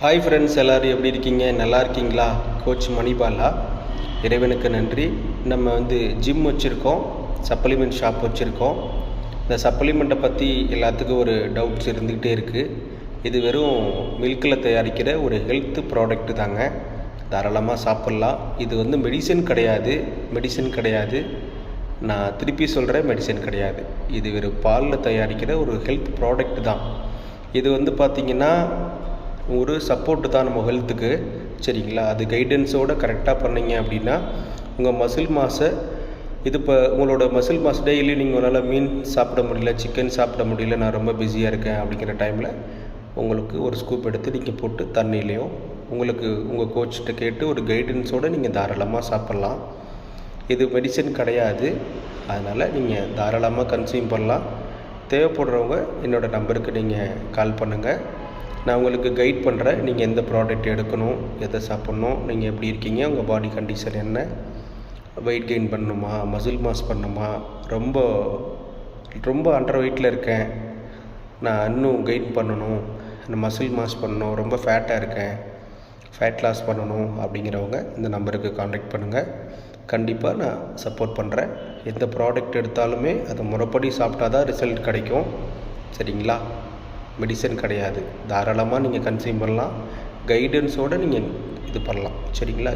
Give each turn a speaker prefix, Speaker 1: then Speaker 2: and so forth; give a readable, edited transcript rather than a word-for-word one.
Speaker 1: Hi friends, எல்லோரும் எப்படி இருக்கீங்க? நல்லா இருக்கீங்களா? கோச் மணிபாலா. இறைவனுக்கு நன்றி. நம்ம ஜிம் வச்சுருக்கோம், சப்ளிமெண்ட் ஷாப் வச்சுருக்கோம். இந்த சப்ளிமெண்ட்டை பற்றி எல்லாத்துக்கும் ஒரு டவுட்ஸ் இருந்துக்கிட்டே இருக்குது. இது வெறும் மில்கில் தயாரிக்கிற ஒரு ஹெல்த் ப்ராடக்ட்டு தாங்க. தாராளமாக சாப்பிட்லாம். இது மெடிசன் கிடையாது. நான் திருப்பி சொல்கிறேன், மெடிசன் கிடையாது. இது வெறும் பாலில் தயாரிக்கிற ஒரு ஹெல்த் ப்ராடக்ட் தான். இது பார்த்திங்கன்னா ஒரு சப்போர்ட்டு தான் நம்ம ஹெல்த்துக்கு. சரிங்களா? அது கைடன்ஸோடு கரெக்டாக பண்ணிங்க அப்படின்னா உங்கள் மசில் மாஸை இப்போ உங்களோட மசில் மாஸ் டெய்லி நீங்கள் உங்களால் மீன் சாப்பிட முடியல, சிக்கன் சாப்பிட முடியல, நான் ரொம்ப பிஸியாக இருக்கேன் அப்படிங்கிற டைமில் உங்களுக்கு ஒரு ஸ்கூப் எடுத்து நீங்கள் போட்டு தண்ணியிலையும் உங்களுக்கு உங்கள் கோச்சிட்ட கேட்டு ஒரு கைடன்ஸோடு நீங்கள் தாராளமாக சாப்பிட்லாம். இது மெடிசன் கிடையாது. அதனால் நீங்கள் தாராளமாக கன்சியூம் பண்ணலாம். தேவைப்படுறவங்க என்னோடய நம்பருக்கு நீங்கள் கால் பண்ணுங்கள். நான் உங்களுக்கு கைட் பண்ணுறேன். நீங்கள் எந்த ப்ராடக்ட் எடுக்கணும், எதை சாப்பிட்ணும், நீங்கள் எப்படி இருக்கீங்க, உங்கள் பாடி கண்டிஷன் என்ன, வெயிட் கெயின் பண்ணணுமா, மசில் மாஸ் பண்ணணுமா, ரொம்ப ரொம்ப அண்டர் வெயிட்டில் இருக்கேன், நான் இன்னும் கெயின் பண்ணணும், நான் மசில் மாஸ் பண்ணணும், ரொம்ப ஃபேட்டாக இருக்கேன், ஃபேட் லாஸ் பண்ணணும் அப்படிங்கிறவங்க இந்த நம்பருக்கு காண்டாக்ட் பண்ணுங்கள். கண்டிப்பாக நான் சப்போர்ட் பண்ணுறேன். எந்த ப்ராடக்ட் எடுத்தாலுமே அதை முறைப்படி சாப்பிட்டா தான் ரிசல்ட் கிடைக்கும். சரிங்களா? மெடிசன் கிடையாது. தாராளமாக நீங்கள் கன்சியூம் பண்ணலாம். கைடன்ஸோடு நீங்கள் இது பண்ணலாம். சரிங்களா?